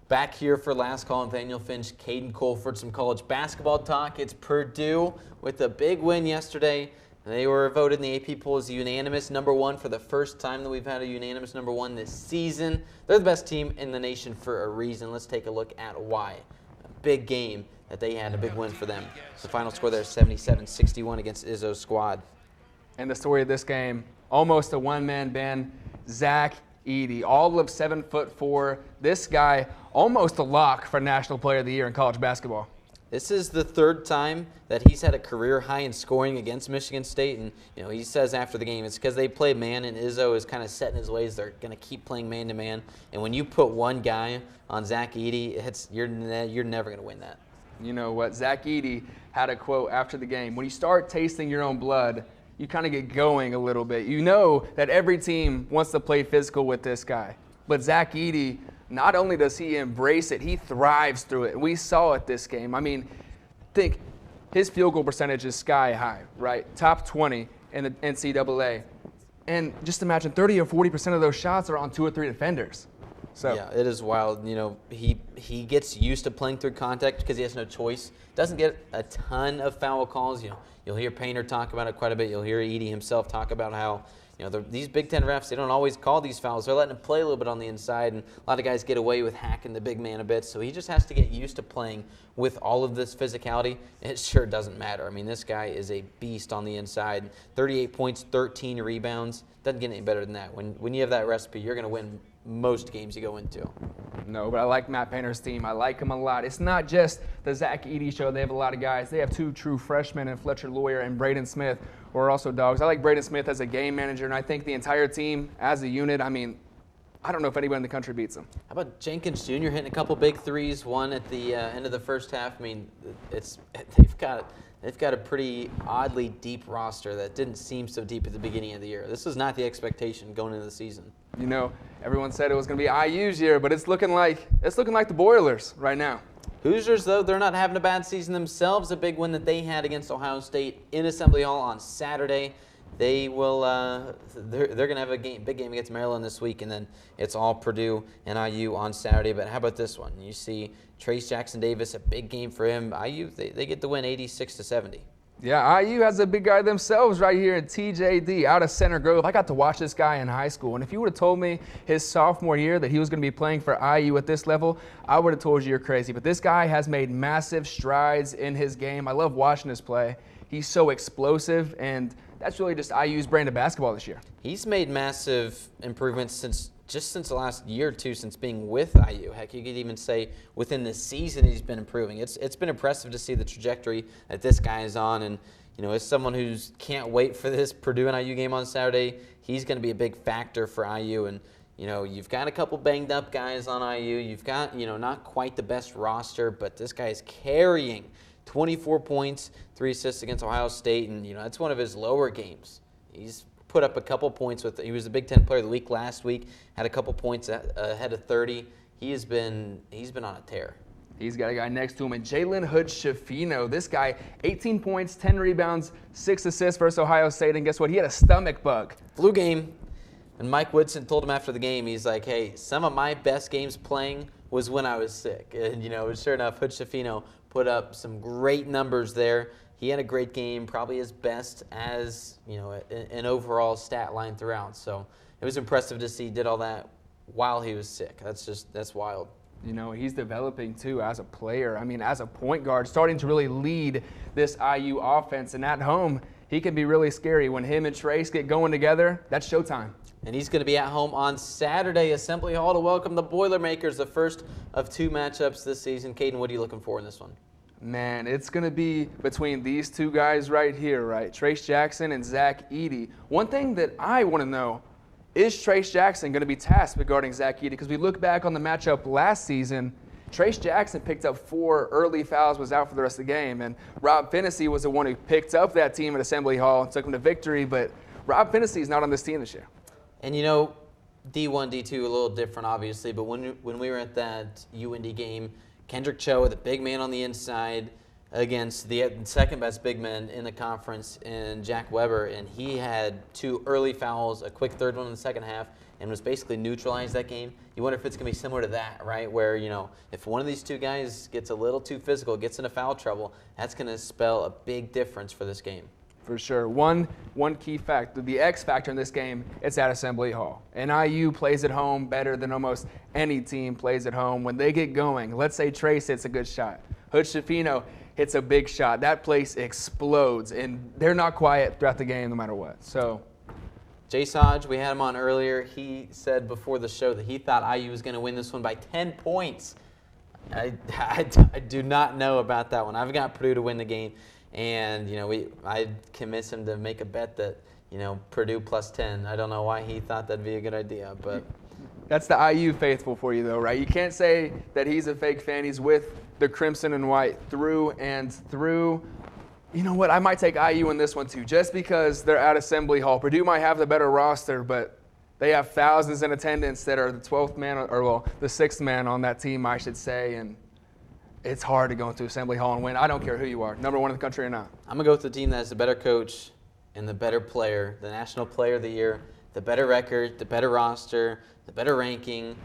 Back here for last call, Nathaniel Finch, Caden Colford, some college basketball talk. It's Purdue with a big win yesterday. They were voted in the AP poll as unanimous #1 for the first time that we've had a unanimous #1 this season. They're the best team in the nation for a reason. Let's take a look at why. A big game that they had, a big win for them. The final score there is 77-61 against Izzo's squad. And the story of this game, almost a one-man band, Zach Edey, all of 7'4". This guy, almost a lock for National Player of the Year in college basketball. This is the third time that he's had a career high in scoring against Michigan State, and he says after the game it's because they play man, and Izzo is kind of set in his ways. They're going to keep playing man to man, and when you put one guy on Zach Edey, you're never going to win that. You know what? Zach Edey had a quote after the game: "When you start tasting your own blood, you kind of get going a little bit. You know that every team wants to play physical with this guy, but Zach Edey, not only does he embrace it, he thrives through it. We saw it this game. I mean, think his field goal percentage is sky high, right? Top 20 in the NCAA. And just imagine 30 or 40% of those shots are on 2 or 3 defenders. So yeah, it is wild. He gets used to playing through contact because he has no choice. Doesn't get a ton of foul calls. You'll hear Painter talk about it quite a bit. You'll hear Edey himself talk about how these Big Ten refs, they don't always call these fouls. They're letting him play a little bit on the inside, and a lot of guys get away with hacking the big man a bit. So he just has to get used to playing with all of this physicality. It sure doesn't matter. I mean, this guy is a beast on the inside. 38 points, 13 rebounds. Doesn't get any better than that. When you have that recipe, you're going to win most games you go into. No, but I like Matt Painter's team. I like him a lot. It's not just the Zach Edey show. They have a lot of guys. They have 2 true freshmen in Fletcher Lawyer and Braden Smith, who are also dogs. I like Braden Smith as a game manager, and I think the entire team as a unit, I mean, I don't know if anyone in the country beats him. How about Jenkins Jr. hitting a couple big threes, one at the end of the first half? I mean, they've got a pretty oddly deep roster that didn't seem so deep at the beginning of the year. This was not the expectation going into the season. Everyone said it was going to be IU's year, but it's looking like the Boilers right now. Hoosiers, though, they're not having a bad season themselves. A big win that they had against Ohio State in Assembly Hall on Saturday. They will. They're going to have a big game against Maryland this week, and then it's all Purdue and IU on Saturday. But how about this one? You see Trace Jackson Davis, a big game for him. IU, they get the win, 86-70. Yeah, IU has a big guy themselves right here in TJD out of Center Grove. I got to watch this guy in high school, and if you would have told me his sophomore year that he was going to be playing for IU at this level, I would have told you you're crazy. But this guy has made massive strides in his game. I love watching his play. He's so explosive, and that's really just IU's brand of basketball this year. He's made massive improvements since the last year or two since being with IU. Heck, you could even say within the season he's been improving. It's been impressive to see the trajectory that this guy is on. And, as someone who can't wait for this Purdue and IU game on Saturday, he's going to be a big factor for IU. And, you've got a couple banged up guys on IU. You've got, not quite the best roster, but this guy is carrying 24 points, 3 assists against Ohio State. And, that's one of his lower games. He's put up a couple points he was the Big Ten Player of the Week last week, had a couple points ahead of 30. He's been on a tear. He's got a guy next to him, and Jalen Hood-Schifino. This guy, 18 points, 10 rebounds, 6 assists versus Ohio State, and guess what? He had a stomach bug. Flu game. And Mike Woodson told him after the game, he's like, hey, some of my best games playing was when I was sick. And, sure enough, Hood-Schifino put up some great numbers there. He had a great game, probably his best as, an overall stat line throughout. So it was impressive to see he did all that while he was sick. That's wild. He's developing, too, as a player. I mean, as a point guard, starting to really lead this IU offense. And at home, he can be really scary. When him and Trace get going together, that's showtime. And he's going to be at home on Saturday, Assembly Hall, to welcome the Boilermakers, the first of 2 matchups this season. Caden, what are you looking for in this one? Man, it's going to be between these 2 guys right here, right? Trace Jackson and Zach Edey. One thing that I want to know, is Trace Jackson going to be tasked regarding Zach Edey? Because we look back on the matchup last season, Trace Jackson picked up 4 early fouls, was out for the rest of the game. And Rob Finney was the one who picked up that team at Assembly Hall and took them to victory. But Rob Finney is not on this team this year. And D1, D2, a little different, obviously. But when we were at that UINDY game, Kendrick Cho, the big man on the inside, against the second best big man in the conference in Jack Weber, and he had 2 early fouls, a quick third one in the second half, and was basically neutralized that game. You wonder if it's going to be similar to that, right? Where, if one of these two guys gets a little too physical, gets into foul trouble, that's going to spell a big difference for this game. For sure. One key fact, the X factor in this game, it's at Assembly Hall. And IU plays at home better than almost any team plays at home. When they get going, let's say Trace hits a good shot. Hood Shafino hits a big shot. That place explodes, and they're not quiet throughout the game no matter what. So, Jay Saj, we had him on earlier. He said before the show that he thought IU was going to win this one by 10 points. I do not know about that one. I've got Purdue to win the game, and I convinced him to make a bet that Purdue plus 10. I don't know why he thought that'd be a good idea, but that's the IU faithful for you, though, right? You can't say that he's a fake fan. He's with the crimson and white through and through. You know what? I might take IU in this one, too, just because they're at Assembly Hall. Purdue might have the better roster, but they have thousands in attendance that are the 12th man, the 6th man on that team, I should say, and it's hard to go into Assembly Hall and win. I don't care who you are, number 1 in the country or not. I'm going to go with the team that has the better coach and the better player, the National Player of the Year, the better record, the better roster, the better ranking,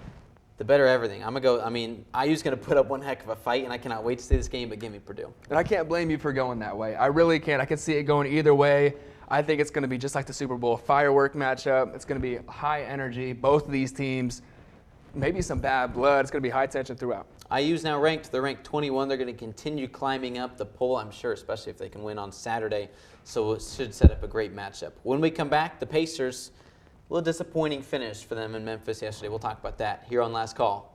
the better everything. I'm going to go, IU's going to put up one heck of a fight, and I cannot wait to see this game, but give me Purdue. And I can't blame you for going that way. I really can't. I can see it going either way. I think it's going to be just like the Super Bowl, firework matchup. It's going to be high energy. Both of these teams, maybe some bad blood. It's going to be high tension throughout. IU's now ranked. They're ranked 21. They're going to continue climbing up the poll, I'm sure, especially if they can win on Saturday. So it should set up a great matchup. When we come back, the Pacers, a little disappointing finish for them in Memphis yesterday. We'll talk about that here on Last Call.